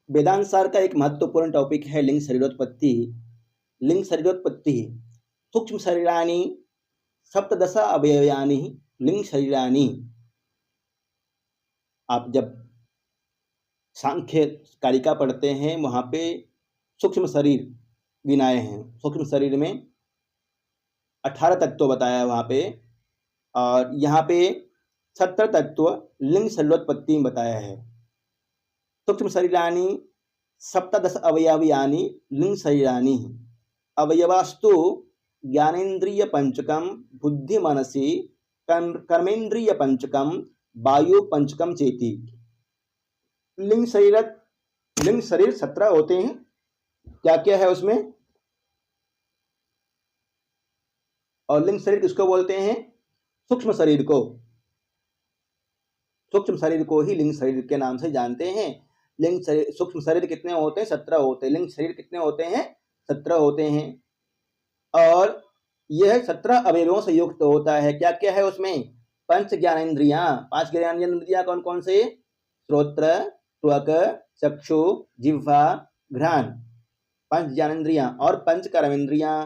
वेदांत सार का एक महत्वपूर्ण टॉपिक है लिंग शरीरोत्पत्ति। लिंग शरीरोत्पत्ति सूक्ष्म शरीराणि सप्तदश अवयवानि लिंग शरीराणि। आप जब सांख्य कारिका पढ़ते हैं वहाँ पे सूक्ष्म शरीर गिनाए हैं। सूक्ष्म शरीर में 18 तत्व बताया है वहाँ पे, और यहाँ पे 70 तत्व लिंग शरीरोत्पत्ति में बताया है। सूक्ष्म शरीराणि सप्तदश अवयवानि लिंग शरीराणि। अवयवास्तु ज्ञानेन्द्रिय पंचकम, बुद्धि मनसी, कर्मेंद्रिय पंचकम, वायु पंचकम चेति। लिंग शरीर 17 होते हैं। क्या क्या है उसमें? और लिंग शरीर किसको बोलते हैं? सूक्ष्म शरीर को। सूक्ष्म शरीर को ही लिंग शरीर के नाम से जानते हैं। लिंग शरीर, सूक्ष्म शरीर कितने होते हैं? 17 होते हैं। लिंग शरीर कितने होते हैं? 17 होते हैं। और यह 17 अवयवों से युक्त होता है। क्या क्या है उसमें? पंच ज्ञानेन्द्रियां। 5 ज्ञानेन्द्रियां कौन कौन से? श्रोत्र, त्वक, चक्षु, जिह्वा, घ्राण। 5 ज्ञानेन्द्रियां। और पंच कर्मेंद्रियां,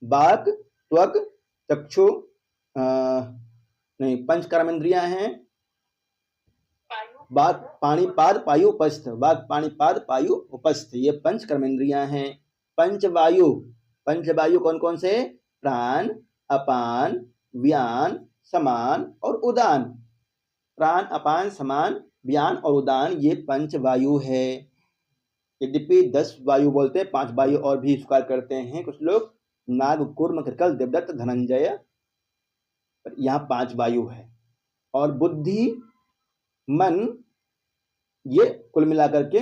वाक, त्वक, चक्षु, नहीं, पंच कर्मेंद्रियां हैं वाक, पाणिपाद, पायु, उपस्थ। वाक, पाणिपाद, पायु, उपस्थ, ये पंच कर्मेंद्रियां हैं। पंचवायु। पंचवायु कौन कौन से? प्राण, अपान, व्यान, समान और उदान। प्राण, अपान, समान, व्यान और उदान, ये पंचवायु है। यद्यपि 10 वायु बोलते हैं, 5 वायु और भी स्वीकार करते हैं कुछ लोग, नाग, कूर्म, कृकल, देवदत्त, धनंजय। यहाँ 5 वायु है। और बुद्धि, मन, ये कुल मिलाकर के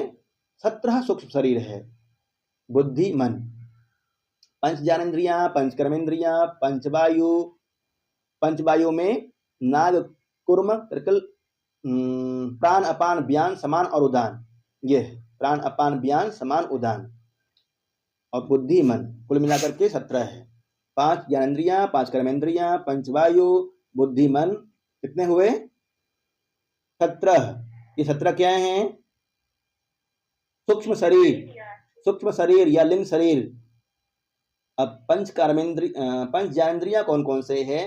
17 सूक्ष्म शरीर है। बुद्धि, मन, पंच ज्ञानेन्द्रियां, पंच कर्मेंद्रियां, पंचवायु। पंचवायु में नाग, कूर्म, कृकल, प्राण, अपान, व्यान, समान और उदान। ये है प्राण, अपान, व्यान, समान, उदान और बुद्धि, मन, कुल मिलाकर के 17 है। 5 ज्ञानेन्द्रियां, 5 कर्मेंद्रियां, पंचवायु, बुद्धि, मन, कितने हुए? 17। ये 17 क्या हैं? सूक्ष्म शरीर। सूक्ष्म शरीर या लिंग शरीर। अब पंच ज्ञानेन्द्रियां कौन कौन से हैं?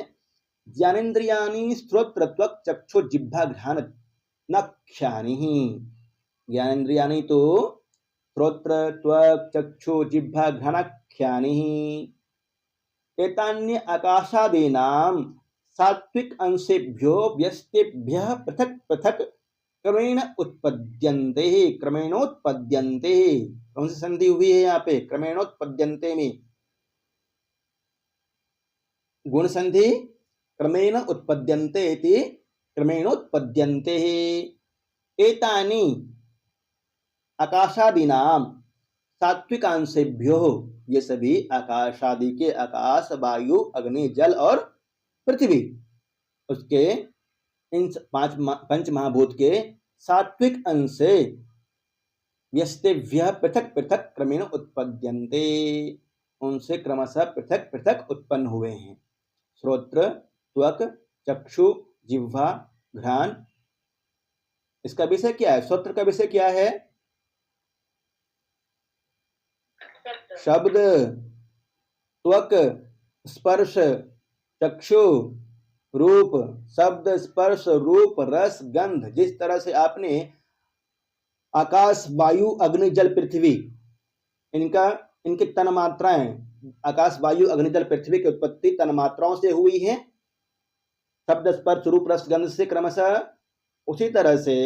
ज्ञानेन्द्रियाणि श्रोत्र, त्वक, चक्षु, जिह्वा, घ्राण, नख्यानि। ज्ञानेन्द्रियाणि तो श्रोत्र, त्वक, चक्षु, जिह्वा, घ्राणाख्यानि। एतान्य आकाशादीनां सात्विक अंशेभ्यो व्यस्तेभ्यः पृथक पृथक क्रमेण उत्पद्यन्ते। क्रमेणोत्पद्यन्ते, कौन सी संधि हुई है यहाँ पे? क्रमेणोत्पद्यन्ते में गुण संधि। क्रमेण उत्पद्यन्ते इति क्रमेणोत्पद्यन्ते। एतानि आकाशादीनां सात्विकांशेभ्यो, ये सभी आकाशादि के, आकाश, वायु, अग्नि, जल और पृथ्वी, उसके इन 5 पंच महाभूत के सात्विक अंश से व्यस्तेभ्यः पृथक पृथक क्रमेण उत्पद्यन्ते, उनसे क्रमशः पृथक पृथक उत्पन्न हुए हैं। श्रोत्र, त्वक, चक्षु, जिह्वा, घ्राण। इसका विषय क्या है? श्रोत्र का विषय क्या है? शब्द, त्वक स्पर्श, चक्षु रूप, शब्द, स्पर्श, रूप, रस, गंध। जिस तरह से आपने आकाश, वायु, अग्नि, जल, पृथ्वी, इनकी तन मात्राएं, आकाश, वायु, अग्नि, जल, पृथ्वी की उत्पत्ति तन मात्राओं से हुई है, शब्द, स्पर्श, रूप, रस, गंध से क्रमशः। उसी तरह से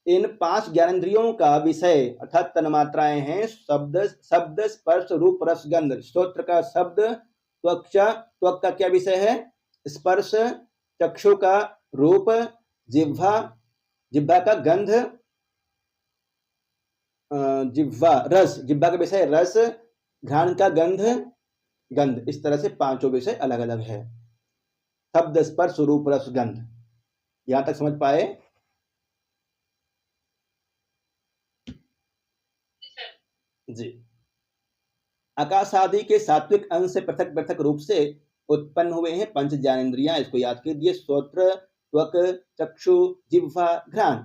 इन 5 ज्ञानेन्द्रियों का विषय अर्थात तन्मात्राएं हैं शब्द, स्पर्श, रूप, रस, गंध। श्रोत्र का शब्द, त्वक का क्या विषय है? स्पर्श, चक्षु का रूप, जिह्वा का गंध, जिह्वा का विषय रस, घ्राण का गंध। इस तरह से 5 विषय अलग अलग है। शब्द, स्पर्श, रूप, रस, गंध। यहां तक समझ पाए? जी। आकाश आदि के सात्विक अंश से पृथक पृथक रूप से उत्पन्न हुए हैं पंच ज्ञानेन्द्रियां। इसको याद कीजिए, श्रोत्र, त्वक, चक्षु, जिह्वा, घ्राण।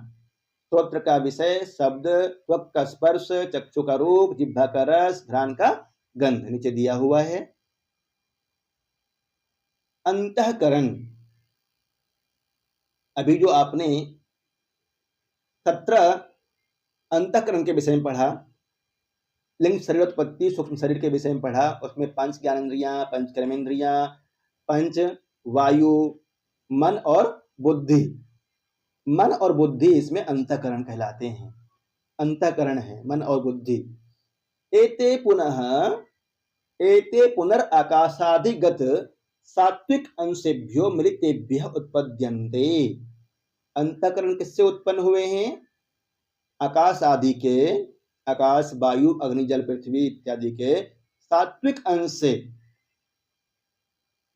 श्रोत्र का विषय, शब्द, त्वक का स्पर्श, चक्षु का रूप, जिह्वा का रस, घ्राण का गंध नीचे दिया हुआ है। अंतःकरण, अभी जो आपने 17 अंतःकरण के विषय में पढ़ा, लिंग शरीरोत्पत्ति सूक्ष्म शरीर के विषय में पढ़ा, उसमें पंच ज्ञानेन्द्रियां, पंच कर्मेंद्रियां, पंच वायु, मन और बुद्धि। मन और बुद्धि इसमें अंतःकरण कहलाते हैं, अंतःकरण है मन और बुद्धि। एते पुनर्आकाशादिगत सात्विक अंशेभ्यो मृतेभ्यः उत्पद्यन्ते। अंतःकरण किससे उत्पन्न हुए हैं? आकाश आदि के, आकाश, वायु, अग्नि, जल, पृथ्वी इत्यादि के सात्विक अंश से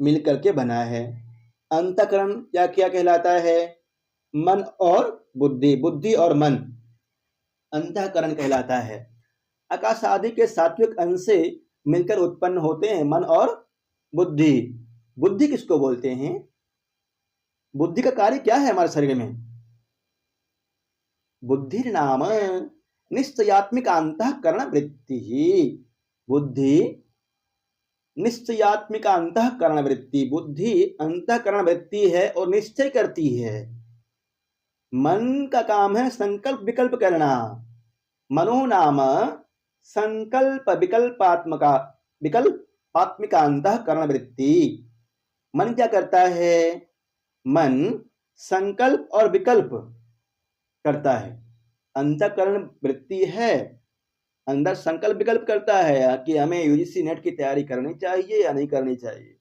मिलकर के बना है। अंतःकरण क्या क्या कहलाता है? मन और बुद्धि, बुद्धि और मन अंतःकरण कहलाता है। आकाश आदि के सात्विक अंश से मिलकर उत्पन्न होते हैं मन और बुद्धि। बुद्धि किसको बोलते हैं? बुद्धि का कार्य क्या है हमारे शरीर में? बुद्धि नाम निश्चयात्मिक अंतःकरण वृत्ति ही। बुद्धि निश्चयात्मिक अंतःकरण वृत्ति, बुद्धि अंतःकरण वृत्ति है और निश्चय करती है। मन का काम है संकल्प विकल्प करना। मनो नाम संकल्प विकल्पात्मिका अंतःकरण वृत्ति। मन क्या करता है? मन संकल्प और विकल्प करता है। अंतःकरण वृत्ति है, अंदर संकल्प विकल्प करता है कि हमें यूजीसी नेट की तैयारी करनी चाहिए या नहीं करनी चाहिए,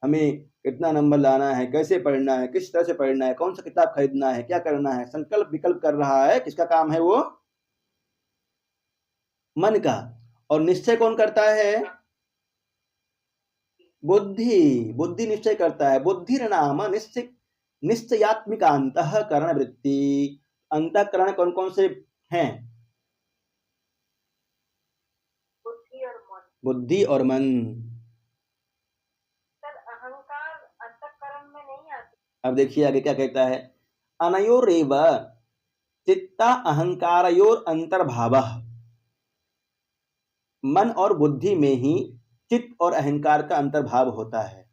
हमें कितना नंबर लाना है, कैसे पढ़ना है, किस तरह से पढ़ना है, कौन सा किताब खरीदना है, क्या करना है। संकल्प विकल्प कर रहा है। किसका काम है वो? मन का। और निश्चय कौन करता है? बुद्धि। बुद्धि निश्चय करता है। बुद्धि नाम निश्चयात्मिक अंतःकरण वृत्ति। अंतःकरण कौन कौन से हैं? बुद्धि और मन। अहंकार अंतःकरण में नहीं आती। अब देखिए आगे क्या कहता है। अनयोरेव चित्ता अहंकारयोर अंतर्भावः। मन और बुद्धि में ही चित्त और अहंकार का अंतर्भाव होता है।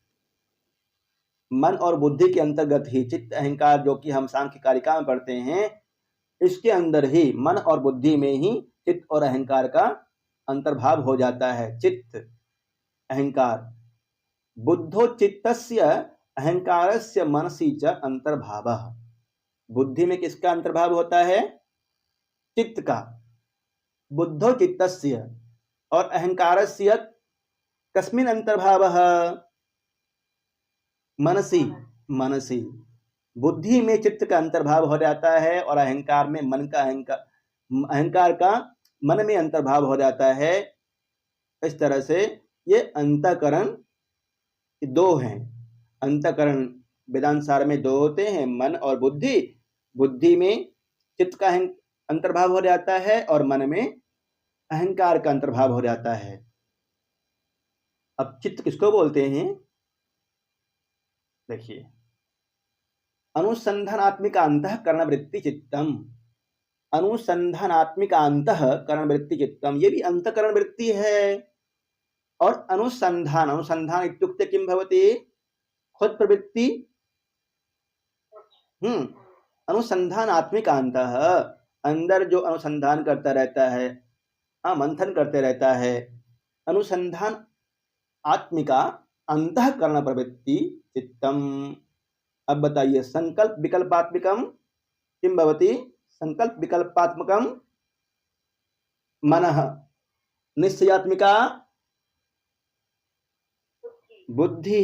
मन और बुद्धि के अंतर्गत ही चित्त अहंकार, जो कि हम सांख्य कारिका में पढ़ते हैं, इसके अंदर ही मन और बुद्धि में ही चित्त और अहंकार का अंतर्भाव हो जाता है। चित्त अहंकार। बुद्धो चित्तस्य अहंकारस्य मनसि च अंतर्भावः। बुद्धि में किसका अंतर्भाव होता है? चित्त का। बुद्धो चित्तस्य और अहंकारस्य कस्मिन् अंतर्भावः? मनसि। मनसि। बुद्धि में चित्त का अंतर्भाव हो जाता है और अहंकार में मन का, अहंकार का मन में अंतर्भाव हो जाता है। इस तरह से ये अंतःकरण दो हैं। अंतःकरण वेदांत सार में दो होते हैं, मन और बुद्धि। बुद्धि में चित्त का अंतर्भाव हो जाता है और मन में अहंकार का अंतर्भाव हो जाता है। अब चित्त किसको बोलते हैं? देखिए, अनुसंधानात्मिक अंतःकरण वृत्ति चित्तम। अनुसंधानात्मिक अंतःकरण वृत्ति चित्तम, ये भी अंतःकरण वृत्ति है। और अनुसंधान, अनुसंधान इत्युक्ते किं भवति? खुद प्रवृत्ति। अनुसंधानात्मिक अंतः, अंदर जो अनुसंधान करता रहता है, मंथन करते रहता है। अनुसंधान आत्मिका अंतःकरण प्रवृत्ति चित्तम। अब बताइए, संकल्प विकल्पात्मिकम किं भवति? संकल्प विकल्पात्मकम मनः। निश्चयात्मिका बुद्धि।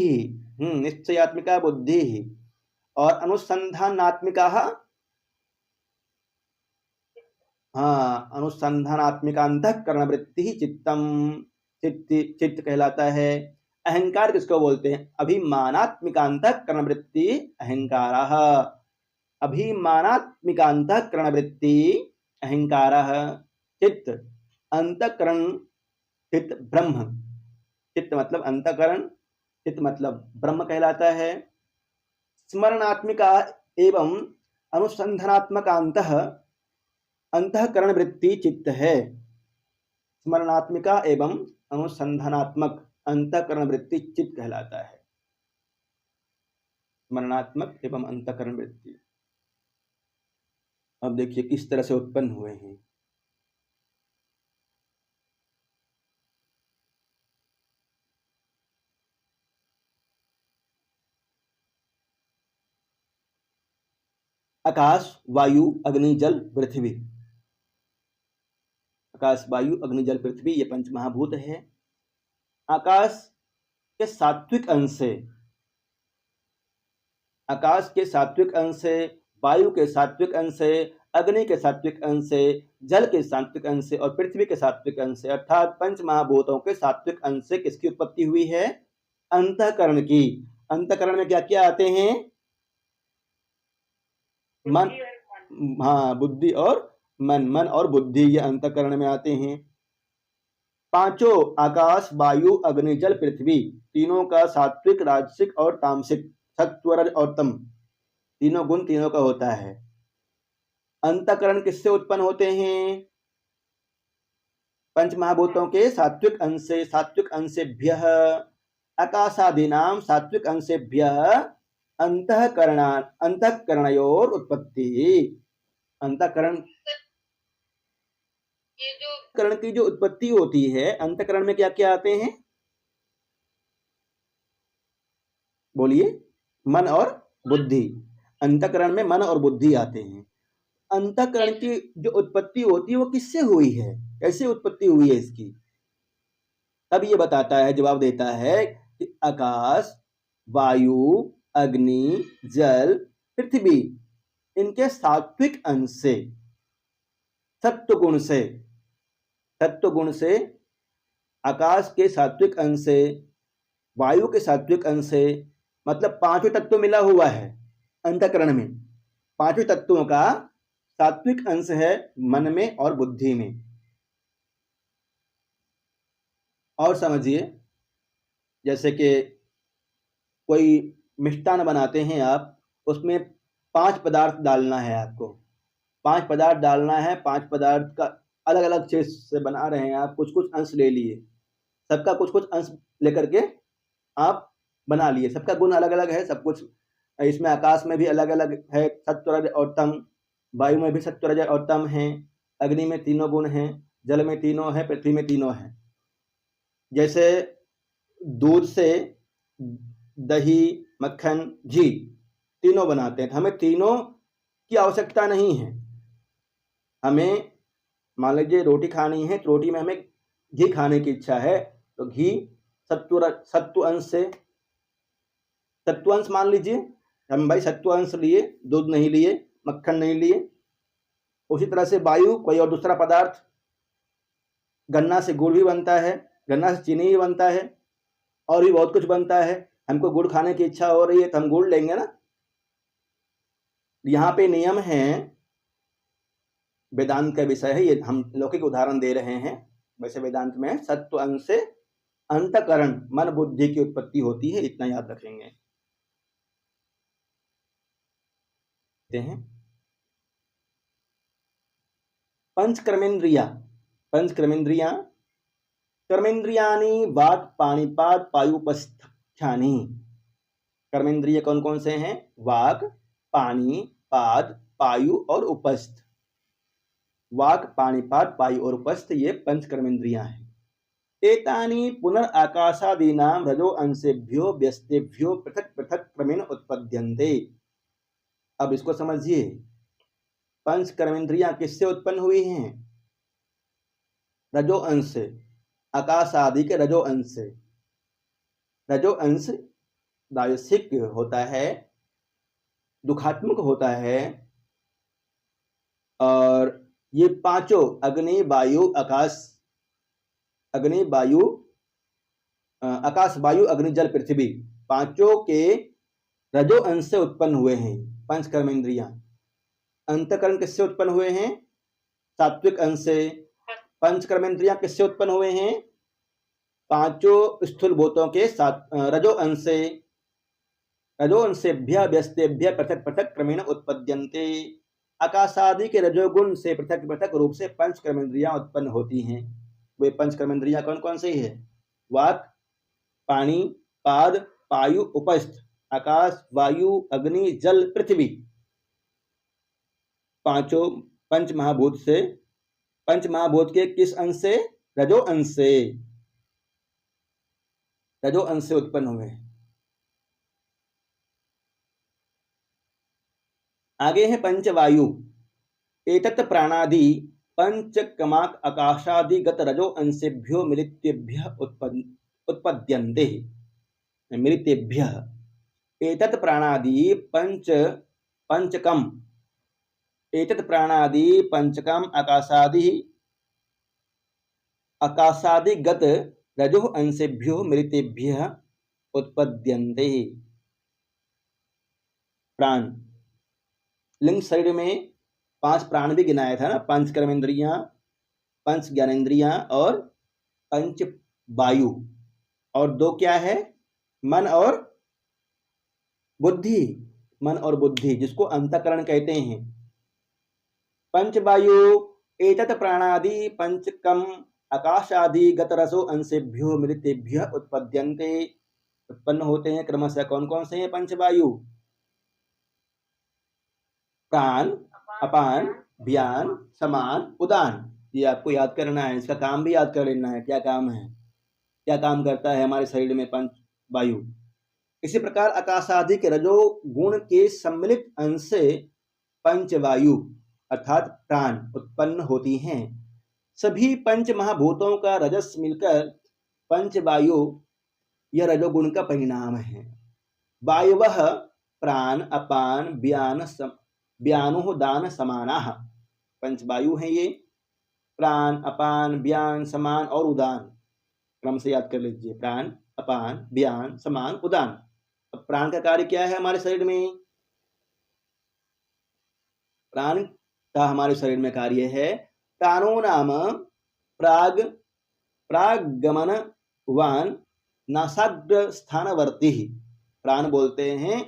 निश्चयात्मिका बुद्धि। और अनुसंधानात्मिका, अनुसंधानात्मिका अंतःकरण वृत्ति चित्तम। चित्त कहलाता है। अहंकार किसको बोलते हैं? अभिमानात्मिका अंतःकरण वृत्ति अहंकारः। अभिमानात्मिका अंतःकरण वृत्ति अहंकारः। चित्त अंतःकरण, चित्त ब्रह्म। चित्त मतलब अंतःकरण, चित्त मतलब ब्रह्म कहलाता है। स्मरणात्मिका एवं अनुसंधानात्मक अंतः अंतःकरण वृत्ति चित्त है। स्मरणात्मिका एवं अनुसंधानात्मक अंतःकरण वृत्ति चित्त कहलाता है। स्मरणात्मक एवं अंतःकरण वृत्ति। अब देखिए किस तरह से उत्पन्न हुए हैं। आकाश, वायु, अग्नि, जल, पृथ्वी। आकाश, वायु, अग्नि, जल, पृथ्वी ये पंच महाभूत है। आकाश के सात्विक अंश से, आकाश के सात्विक अंश से, वायु के सात्विक अंश से, अग्नि के सात्विक अंश से, जल के सात्विक अंश से और पृथ्वी के सात्विक अंश से, अर्थात पंच महाभूतों के सात्विक अंश से किसकी उत्पत्ति हुई है? अंतःकरण की। अंतःकरण में क्या क्या आते हैं? मन, हाँ, बुद्धि और मन। मन और बुद्धि ये अंतःकरण में आते हैं। पांचों आकाश, वायु, अग्नि, जल, पृथ्वी तीनों का सात्विक, राजसिक और तामसिक, सत्व, रज और तम तीनों गुण तीनों का होता है। अंतःकरण किससे उत्पन्न होते हैं? पंच महाभूतों के सात्विक अंश से। सात्विक अंशेभ्यः आकाशादीनां सात्विक अंशेभ्यः अंतःकरणयोर उत्पत्ति। अंतःकरण करण की जो उत्पत्ति होती है, अंतःकरण में क्या क्या आते हैं? बोलिए। मन और बुद्धि। अंतःकरण में मन और बुद्धि आते हैं। अंतःकरण की जो उत्पत्ति होती है वो किससे हुई है? कैसे उत्पत्ति हुई है इसकी? तब ये बताता है, जवाब देता है कि आकाश, वायु, अग्नि, जल, पृथ्वी इनके सात्विक अंश से, सत्व गुण से, तत्व गुण से, आकाश के सात्विक अंश से, वायु के सात्विक अंश से, मतलब पांचों तत्व मिला हुआ है अंतःकरण में। पांचों तत्वों का सात्विक अंश है मन में और बुद्धि में। और समझिए, जैसे कि कोई मिष्टान बनाते हैं आप, उसमें 5 पदार्थ डालना है आपको। 5 पदार्थ डालना है। 5 पदार्थ का अलग अलग चीज से बना रहे हैं आप, कुछ कुछ अंश ले लिए, सबका कुछ कुछ अंश लेकर के आप बना लिए। सबका गुण अलग अलग है सब कुछ। इसमें आकाश में भी अलग अलग है, सत्व, रज और तम। वायु में भी सत्व, रज और तम है। अग्नि में तीनों गुण हैं, जल में तीनों है, पृथ्वी में तीनों है। जैसे दूध से दही, मक्खन, घी तीनों बनाते हैं, तो हमें तीनों की आवश्यकता नहीं है। हमें मान लीजिए रोटी खानी है, तो रोटी में हमें घी खाने की इच्छा है, तो घी सत्व अंश से, सत्व अंश मान लीजिए हम भाई सत्व अंश लिए, दूध नहीं लिए, मक्खन नहीं लिए। उसी तरह से वायु कोई और दूसरा पदार्थ, गन्ना से गुड़ भी बनता है, गन्ना से चीनी भी बनता है, और भी बहुत कुछ बनता है। हमको गुड़ खाने की इच्छा हो रही है तो हम गुड़ लेंगे ना। यहाँ पे नियम है, वेदांत का विषय है ये, हम लौकिक उदाहरण दे रहे हैं। वैसे वेदांत में सत्व अंश से अंतःकरण मन बुद्धि की उत्पत्ति होती है, इतना याद रखेंगे। पंच कर्मेंद्रिया। पंच कर्मेंद्रिया, कर्मेंद्रियानि वाक् पाणिपाद पायुपस्थानि। कर्मेंद्रिय कौन कौन से हैं? वाक, पानी, पाद, पायु और उपस्थ। वाक, पाणिपाद, पायु और उपस्थ ये पंच कर्मेंद्रियां हैं। एतानि पुनर्आकाशादीनां रजो अंशेभ्यो व्यस्तेभ्यो पृथक पृथक क्रमेण उत्पद्यन्ते। अब इसको समझिए, पंच कर्मेंद्रियां किससे उत्पन्न हुई हैं? रजो अंश से, आकाश आदि के रजो अंश से। रजो अंश राजसिक होता है, दुखात्मक होता है, और ये पांचों अग्नि, वायु, आकाश, अग्नि, वायु, आकाश, वायु, अग्नि, जल, पृथ्वी पांचों के रजो अंश से उत्पन्न हुए हैं पंच कर्मेंद्रियां। अंतःकरण किससे उत्पन्न हुए हैं? सात्विक अंश से। पंच कर्मेंद्रियां किससे उत्पन्न हुए हैं? पांचों स्थूल भूतों के रजो अंश से। रजो अंशेभ्यः व्यस्तेभ्यः पृथक पृथक क्रमेण उत्पद्यन्ते। आकाशादि के रजोगुण से पृथक पृथक रूप से पंच कर्मेंद्रियां उत्पन्न होती हैं। वे पंच कर्मेंद्रियां कौन कौन सी है? वाक, पानी, पाद, पायु, उपस्थ। आकाश, वायु, अग्नि, जल, पृथ्वी, पांचों पंच महाभूत से, पंच महाभूत के किस अंश से? रजो अंश से, रजो अंश से उत्पन्न हुए। आगे है पंचवायु। एतत् प्राणादि पंचकमाक आकाशादिगत रजो अंशेभ्यो मिलितेभ्यः उत्पद्यन्ते। मिलितेभ्यः एतत् प्राणादि पंचकम, एतत् प्राणादि पंचकम आकाशादिगत रजो अंशेभ्यो मिलितेभ्यः उत्पद्यन्ते। प्राण, लिंग शरीर में 5 प्राण भी गिनाया था ना, 5 कर्मेंद्रियां, 5 ज्ञानेन्द्रियां और 5 वायु, और 2 क्या है? मन और बुद्धि। मन और बुद्धि जिसको अंतःकरण कहते हैं। पंचवायु एतत् प्राणादि पंचकम आकाशादि गतरसो अंशेभ्यो मिलितेभ्यः उत्पद्यन्ते। उत्पन्न होते हैं क्रमशः कौन कौन से हैं पंचवायु? प्राण, अपान, व्यान, समान, उदान। ये आपको याद करना है, इसका काम भी याद कर लेना है। क्या काम है, क्या काम करता है हमारे शरीर में पंच वायु। इसी प्रकार आकाशादि के रजो गुण के सम्मिलित अंश से पंचवायु अर्थात प्राण उत्पन्न होती हैं। सभी पंच महाभूतों का रजस मिलकर पंचवायु यह रजोगुण का परिणाम है। वायुवः प्राण, अपान, व्यान, व्यानो दान समानाः। पंचवायु हैं ये, प्राण, अपान, व्यान, समान और उदान। क्रम से याद कर लीजिए, प्राण, अपान, व्यान, समान, उदान। अब प्राण का कार्य क्या है हमारे शरीर में? प्राण का हमारे शरीर में कार्य है प्राणो नाम प्रागमनवान नासाग्र स्थानवर्ती। प्राण बोलते हैं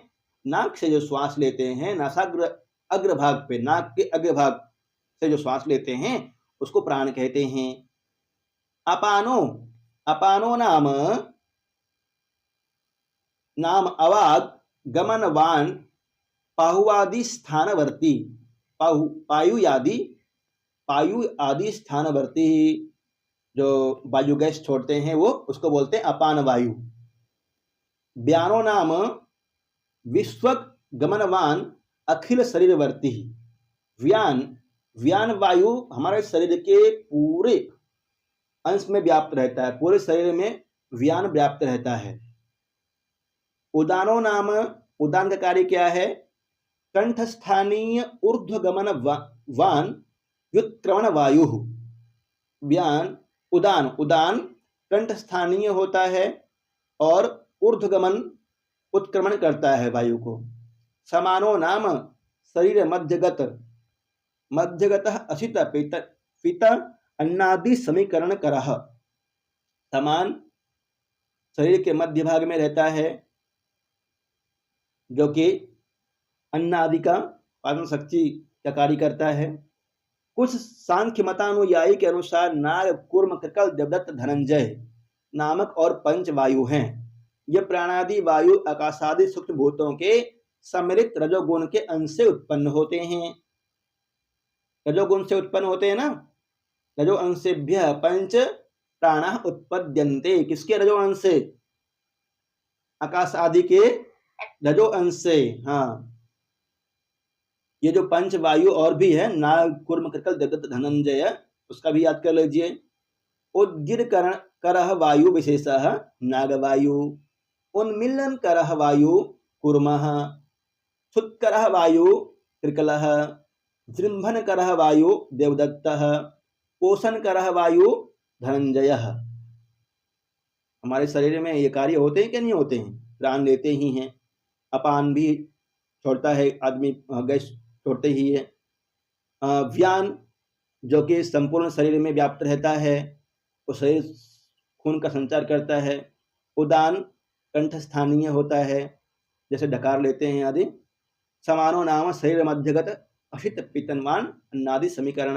नाक से जो श्वास लेते हैं, नासाग्र अग्रभाग पे, नाक के अग्रभाग से जो श्वास लेते हैं उसको प्राण कहते हैं। अपानो, अपानो नाम अवाग गमनवान पाहुआदि स्थानवर्ती। पायु आदि स्थानवर्ती जो वायु गैस छोड़ते हैं वो, उसको बोलते हैं अपान वायु। व्यानो नाम विश्वक गमनवान अखिल शरीरवर्ती। व्यान वायु हमारे शरीर के पूरे अंश में व्याप्त रहता है, पूरे शरीर में व्यान व्याप्त रहता है। उदानो नाम, उदान का कार्य क्या है? कंठस्थानीय ऊर्ध्वगमन वान व्युत्क्रमण वायु। व्यान उदान, उदान कंठस्थानीय होता है और ऊर्ध्वगमन उत्क्रमण करता है वायु को। समानो नाम शरीर मध्यगतः असित पित अन्नादि समीकरण करः। समान शरीर के मध्य भाग में रहता है, जो कि अन्न आदि का पाचन शक्ति का कार्य करता है। कुछ सांख्य मतानुयायी के अनुसार नाग, कूर्म, कृकल, देवदत्त, धनंजय नामक और पंच वायु हैं। ये प्राणादि वायु आकाशादि सूक्ष्म भूतों के सम्मिलित रजोगुण के अंश से उत्पन्न होते हैं। रजोगुण से उत्पन्न होते हैं ना, रजो अंशेभ्यः पंच प्राणाः उत्पद्यन्ते। किसके रजो अंश से? आकाश आदि के रजो अंश से। हाँ, ये जो पंच वायु और भी है, नाग, कूर्म, कृकल, देवदत्त, धनंजय, उसका भी याद कर लीजिए। उद्गिर करः वायु विशेषः नागवायु, उन्मिलन करः वायु कूर्मः, छुत्करः वायु कृकलः, जृंभन करः वायु देवदत्तः, पोषण करः वायु धनंजयः। हमारे शरीर में ये कार्य होते हैं कि नहीं होते हैं? प्राण लेते ही हैं, अपान भी छोड़ता है आदमी, गैस छोड़ते ही है। व्यान जो कि संपूर्ण शरीर में व्याप्त रहता है, वो शरीर खून का संचार करता है। उदान कंठस्थानीय होता है, जैसे डकार लेते हैं आदि। समानो नाम शरीर मध्यगत अशित पीतनवान अन्नादि समीकरण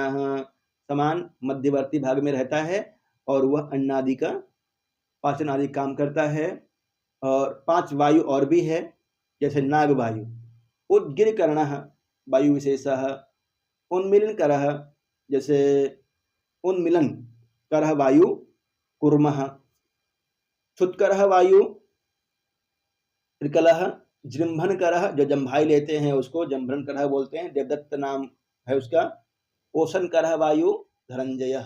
समान मध्यवर्ती भाग में रहता है और वह अन्नादि का पाचन आदि काम करता है। और 5 वायु और भी है, जैसे नाग वायु, उद्गिरकर्ण वायु विशेष, उन्मिलन करः, जैसे उन्मिलन करः वायु कुर्मः, क्षुत्करः वायु त्रिकलः, जृंभन करः जो जम्भाई लेते हैं उसको जम्भन करः बोलते हैं, देवदत्त नाम है उसका, ओशन करः वायु धनंजय।